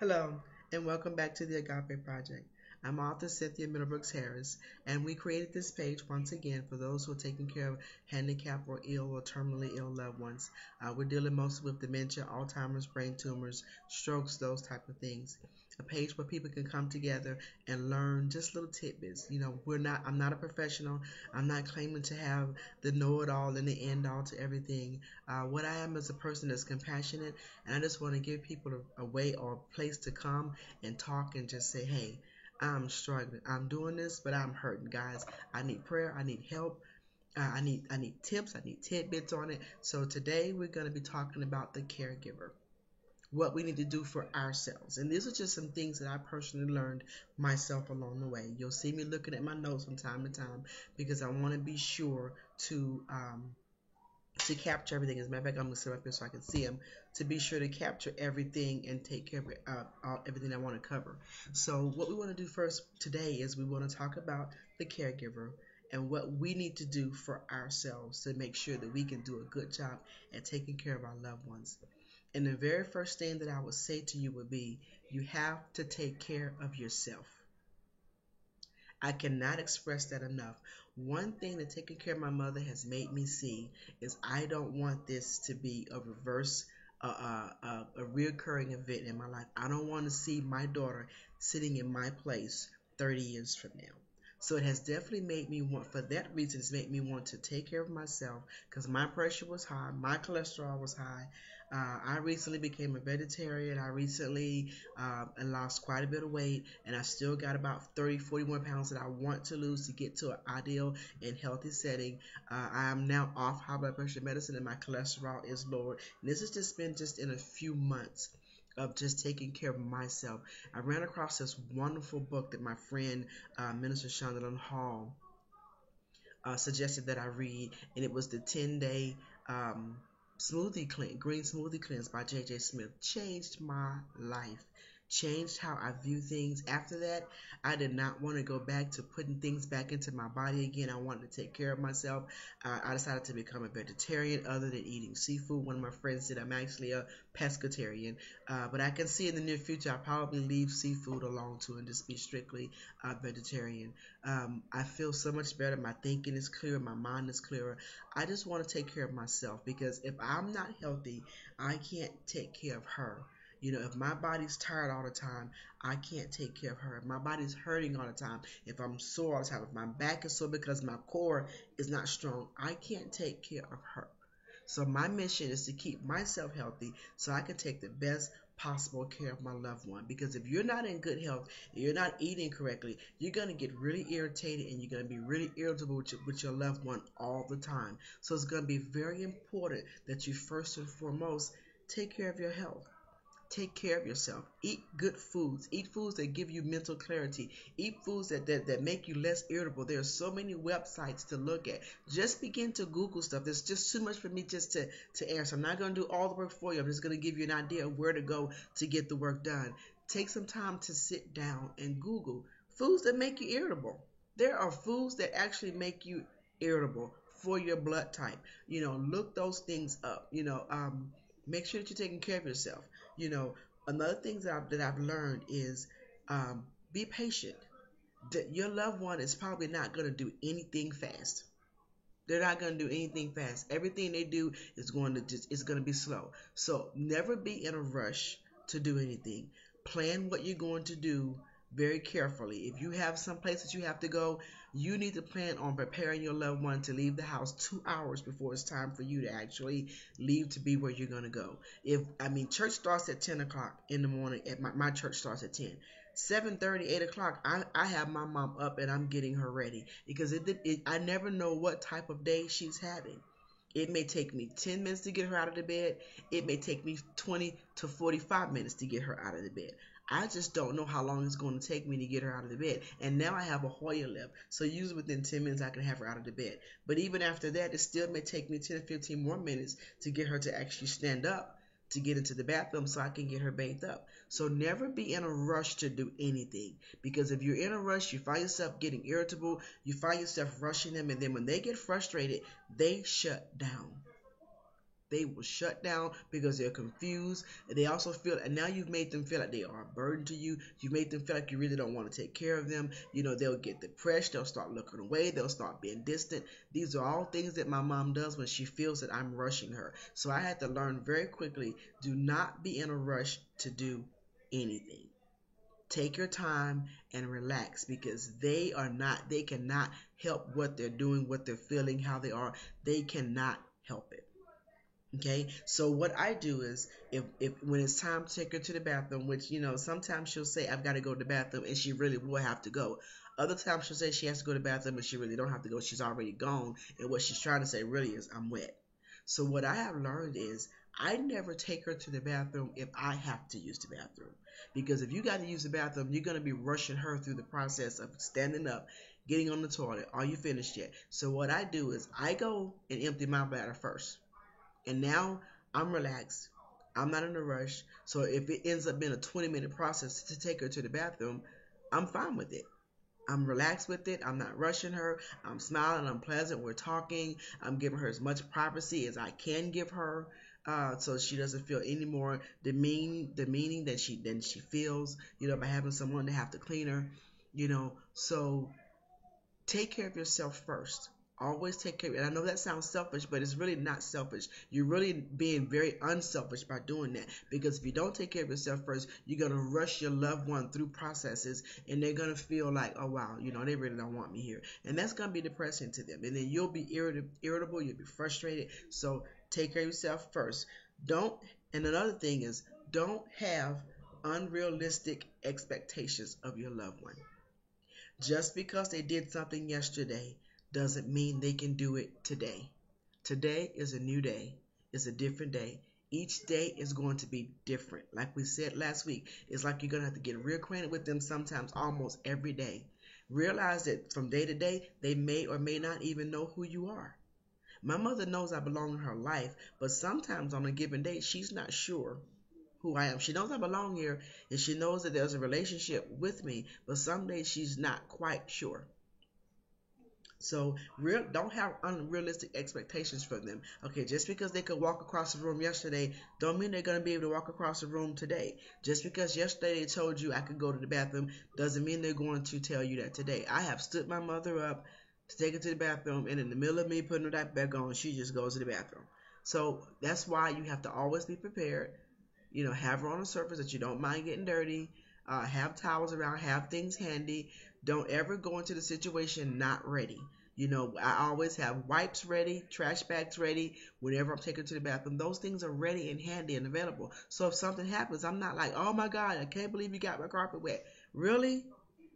Hello, and welcome back to the Agape Project. I'm author Cynthia Middlebrooks Harris, and we created this page once again for those who are taking care of handicapped or ill or terminally ill loved ones. We're dealing mostly with dementia, Alzheimer's, brain tumors, strokes, those type of things. A page where people can come together and learn just little tidbits. I'm not a professional. I'm not claiming to have the know-it-all and the end-all to everything. What I am is a person that's compassionate, and I just want to give people a way or a place to come and talk and just say, hey, I'm struggling. I'm doing this, but I'm hurting, guys. I need prayer. I need help. I need tips. I need tidbits on it. So today we're going to be talking about the caregiver, what we need to do for ourselves. And these are just some things that I personally learned myself along the way. You'll see me looking at my notes from time to time because I want to be sure to capture everything. As a matter of fact, I'm going to sit up here so I can see them, to be sure to capture everything and take care of everything I want to cover. So what we want to do first today is we want to talk about the caregiver and what we need to do for ourselves to make sure that we can do a good job at taking care of our loved ones. And the very first thing that I would say to you would be, you have to take care of yourself. I cannot express that enough. One thing that taking care of my mother has made me see is I don't want this to be a reverse, a reoccurring event in my life. I don't want to see my daughter sitting in my place 30 years from now. So it has definitely made me want, for that reason, it's made me want to take care of myself because my pressure was high, my cholesterol was high. I recently became a vegetarian. I recently lost quite a bit of weight, and I still got about 30, 41 pounds that I want to lose to get to an ideal and healthy setting. I am now off high blood pressure medicine, and my cholesterol is lowered. And this has just been just in a few months of just taking care of myself. I ran across this wonderful book that my friend Minister Shonda Hall suggested that I read, and it was the 10-day green smoothie cleanse by J.J. Smith. Changed my life, changed how I view things. After that, I did not want to go back to putting things back into my body again. I wanted to take care of myself. I decided to become a vegetarian other than eating seafood. One of my friends said I'm actually a pescatarian, but I can see in the near future I'll probably leave seafood alone too and just be strictly vegetarian. I feel so much better. My thinking is clearer. My mind is clearer. I just want to take care of myself because if I'm not healthy, I can't take care of her. If my body's tired all the time, I can't take care of her. If my body's hurting all the time, if I'm sore all the time, if my back is sore because my core is not strong, I can't take care of her. So my mission is to keep myself healthy so I can take the best possible care of my loved one. Because if you're not in good health, you're not eating correctly, you're going to get really irritated and you're going to be really irritable with your loved one all the time. So it's going to be very important that you first and foremost take care of your health. Take care of yourself. Eat good foods. Eat foods that give you mental clarity. Eat foods that make you less irritable. There are so many websites to look at. Just begin to Google stuff. There's just too much for me just to answer. I'm not going to do all the work for you. I'm just going to give you an idea of where to go to get the work done. Take some time to sit down and Google foods that make you irritable. There are foods that actually make you irritable for your blood type. Look those things up. Make sure that you're taking care of yourself. Another thing that I've learned is be patient. Your loved one is probably not going to do anything fast. They're not going to do anything fast. Everything they do is going to be slow. So never be in a rush to do anything. Plan what you're going to do very carefully. If you have some places you have to go, you need to plan on preparing your loved one to leave the house 2 hours before it's time for you to actually leave to be where you're going to go. Church starts at 10 o'clock in the morning. At my church starts at 10. 7:30, 8 o'clock, I have my mom up and I'm getting her ready because I never know what type of day she's having. It may take me 10 minutes to get her out of the bed. It may take me 20 to 45 minutes to get her out of the bed. I just don't know how long it's going to take me to get her out of the bed. And now I have a Hoyer lift. So usually within 10 minutes I can have her out of the bed. But even after that, it still may take me 10 or 15 more minutes to get her to actually stand up to get into the bathroom so I can get her bathed up. So never be in a rush to do anything. Because if you're in a rush, you find yourself getting irritable. You find yourself rushing them. And then when they get frustrated, they shut down. They will shut down because they're confused. And they also feel, and now you've made them feel like they are a burden to you. You've made them feel like you really don't want to take care of them. They'll get depressed. They'll start looking away. They'll start being distant. These are all things that my mom does when she feels that I'm rushing her. So I had to learn very quickly, do not be in a rush to do anything. Take your time and relax, because they cannot help what they're doing, what they're feeling, how they are. They cannot help it. Okay, so what I do is, if when it's time to take her to the bathroom, which sometimes she'll say I've got to go to the bathroom, and she really will have to go. Other times she'll say she has to go to the bathroom, but she really don't have to go. She's already gone, and what she's trying to say really is I'm wet. So what I have learned is, I never take her to the bathroom if I have to use the bathroom. Because if you got to use the bathroom, you're going to be rushing her through the process of standing up, getting on the toilet. Are you finished yet? So what I do is, I go and empty my bladder first. And now I'm relaxed. I'm not in a rush. So if it ends up being a 20-minute process to take her to the bathroom, I'm fine with it. I'm relaxed with it. I'm not rushing her. I'm smiling. I'm pleasant. We're talking. I'm giving her as much privacy as I can give her, so she doesn't feel any more demeaning than she feels, by having someone to have to clean her. So take care of yourself first. Always take care. And I know that sounds selfish, but it's really not selfish. You're really being very unselfish by doing that. Because if you don't take care of yourself first, you're going to rush your loved one through processes, and they're going to feel like, oh, wow, they really don't want me here. And that's going to be depressing to them. And then you'll be irritable. You'll be frustrated. So take care of yourself first. And another thing is, don't have unrealistic expectations of your loved one. Just because they did something yesterday doesn't mean they can do it today. Today is a new day. It's a different day. Each day is going to be different. Like we said last week, it's like you're going to have to get reacquainted with them sometimes almost every day. Realize that from day to day, they may or may not even know who you are. My mother knows I belong in her life, but sometimes on a given day, she's not sure who I am. She knows I belong here, and she knows that there's a relationship with me, but some days she's not quite sure. So don't have unrealistic expectations for them. Okay, just because they could walk across the room yesterday, don't mean they're going to be able to walk across the room today. Just because yesterday they told you I could go to the bathroom, doesn't mean they're going to tell you that today. I have stood my mother up to take her to the bathroom, and in the middle of me putting her that back on, she just goes to the bathroom. So that's why you have to always be prepared. Have her on a surface that you don't mind getting dirty. Have towels around, have things handy. Don't ever go into the situation not ready. I always have wipes ready, trash bags ready. Whenever I'm taking her to the bathroom, those things are ready and handy and available. So if something happens, I'm not like, oh my God, I can't believe you got my carpet wet. Really?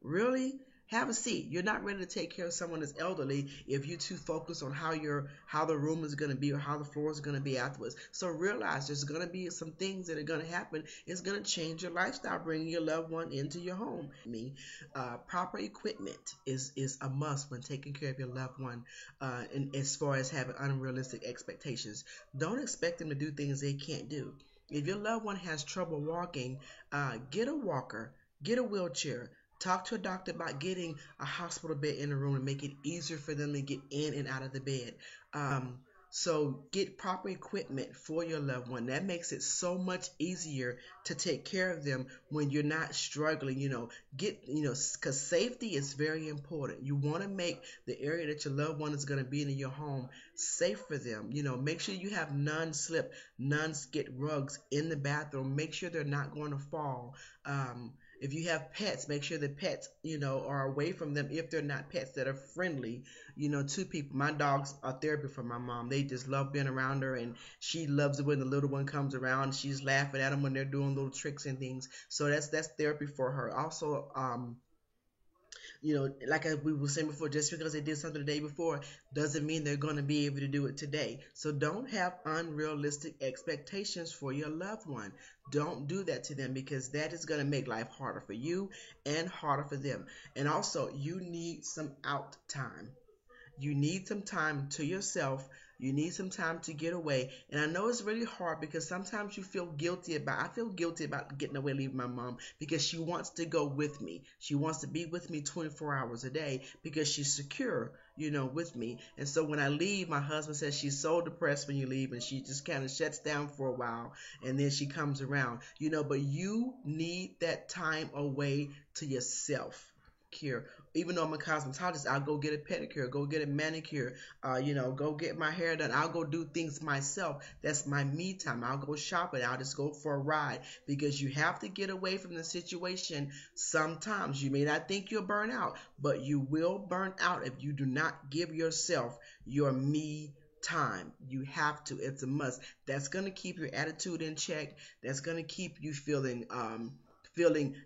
Really? Have a seat. You're not ready to take care of someone that's elderly if you're too focused on how the room is going to be or how the floor is going to be afterwards. So realize there's going to be some things that are going to happen. It's going to change your lifestyle, bringing your loved one into your home. Proper equipment is a must when taking care of your loved one, and as far as having unrealistic expectations. Don't expect them to do things they can't do. If your loved one has trouble walking, get a walker, get a wheelchair. Talk to a doctor about getting a hospital bed in the room and make it easier for them to get in and out of the bed. So get proper equipment for your loved one. That makes it so much easier to take care of them when you're not struggling. Because safety is very important. You want to make the area that your loved one is going to be in your home safe for them. Make sure you have non-slip, non-skid rugs in the bathroom. Make sure they're not going to fall. If you have pets, make sure the pets, are away from them if they're not pets that are friendly, to people. My dogs are therapy for my mom. They just love being around her, and she loves it when the little one comes around. She's laughing at them when they're doing little tricks and things. So that's therapy for her. Also, like we were saying before, just because they did something the day before doesn't mean they're going to be able to do it today. So don't have unrealistic expectations for your loved one. Don't do that to them, because that is going to make life harder for you and harder for them. And also, you need some out time. You need some time to yourself. You need some time to get away. And I know it's really hard because sometimes you feel guilty I feel guilty about getting away, leaving my mom because she wants to go with me. She wants to be with me 24 hours a day because she's secure, with me. And so when I leave, my husband says she's so depressed when you leave and she just kind of shuts down for a while and then she comes around, but you need that time away to yourself. Cure. Even though I'm a cosmetologist, I'll go get a pedicure, go get a manicure, go get my hair done. I'll go do things myself. That's my me time. I'll go shopping. I'll just go for a ride because you have to get away from the situation. Sometimes you may not think you'll burn out, but you will burn out if you do not give yourself your me time. You have to. It's a must. That's going to keep your attitude in check. That's going to keep you feeling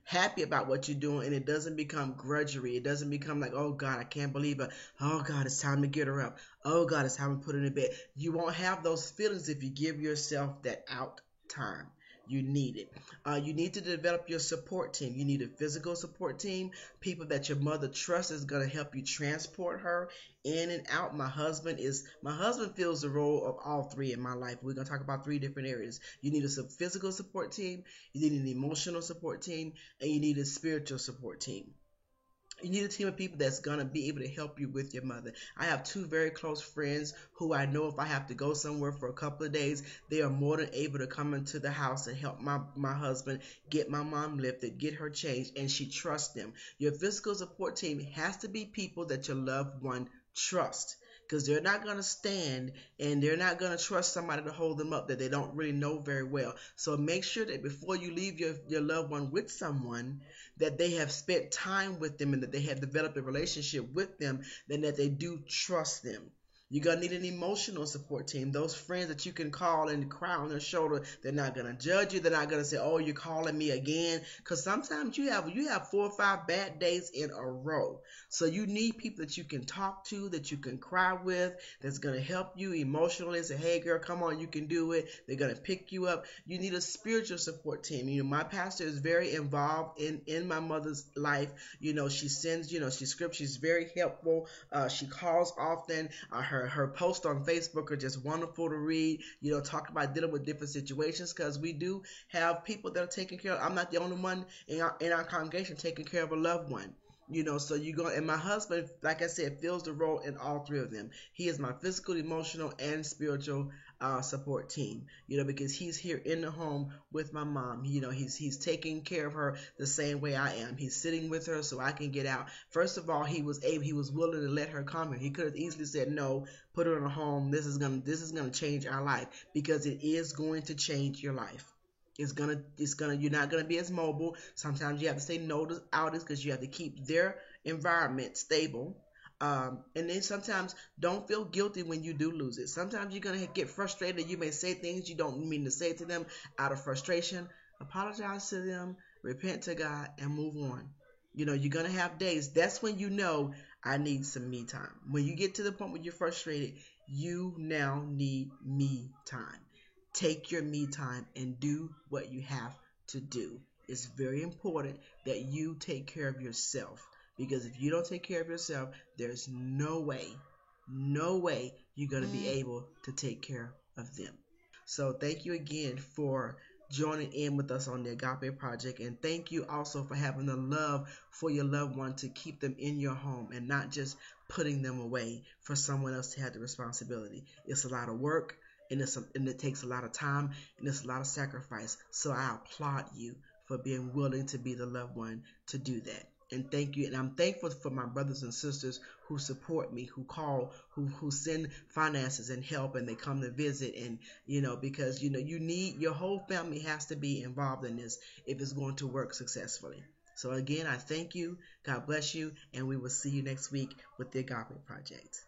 happy about what you're doing, and it doesn't become grudgery. It doesn't become like, oh God, I can't believe it. Oh God, it's time to get her up. Oh God, it's time to put her in bed. You won't have those feelings if you give yourself that out time. You need it. You need to develop your support team. You need a physical support team, people that your mother trusts is going to help you transport her in and out. My husband fills the role of all three in my life. We're going to talk about three different areas. You need a physical support team, you need an emotional support team, and you need a spiritual support team. You need a team of people that's going to be able to help you with your mother. I have two very close friends who I know if I have to go somewhere for a couple of days, they are more than able to come into the house and help my husband get my mom lifted, get her changed, and she trusts them. Your physical support team has to be people that your loved one trusts, because they're not going to stand and they're not going to trust somebody to hold them up that they don't really know very well. So make sure that before you leave your loved one with someone, that they have spent time with them and that they have developed a relationship with them, and that they do trust them. You're going to need an emotional support team. Those friends that you can call and cry on their shoulder. They're not going to judge you. They're not going to say, oh, you're calling me again. Because sometimes you have 4 or 5 bad days in a row. So you need people that you can talk to, that you can cry with, that's going to help you emotionally. Say, hey, girl, come on, you can do it. They're going to pick you up. You need a spiritual support team. My pastor is very involved in my mother's life. She sends, she scripts. She's very helpful. She calls often. Her posts on Facebook are just wonderful to read, talk about dealing with different situations, because we do have people that are taking care of. I'm not the only one in our congregation taking care of a loved one. So and my husband, like I said, fills the role in all three of them. He is my physical, emotional, and spiritual support team, because he's here in the home with my mom. He's taking care of her the same way I am. He's sitting with her so I can get out. First of all, he was willing to let her come here. He could have easily said no, put her in a home. This is gonna change our life, because it is going to change your life. You're not gonna be as mobile. Sometimes you have to say no to outings because you have to keep their environment stable. And then sometimes don't feel guilty when you do lose it. Sometimes you're gonna get frustrated. You may say things you don't mean to say to them out of frustration. Apologize to them, repent to God, and move on. You're gonna have days. That's when I need some me time. When you get to the point where you're frustrated, you now need me time. Take your me time and do what you have to do. It's very important that you take care of yourself, because if you don't take care of yourself, there's no way you're going to be able to take care of them. So thank you again for joining in with us on the Agape Project, and thank you also for having the love for your loved one to keep them in your home and not just putting them away for someone else to have the responsibility. It's a lot of work, and it takes a lot of time, and it's a lot of sacrifice. So I applaud you for being willing to be the loved one to do that. And thank you. And I'm thankful for my brothers and sisters who support me, who call, who send finances and help, and they come to visit. And, because, your whole family has to be involved in this if it's going to work successfully. So again, I thank you. God bless you. And we will see you next week with the Agape Project.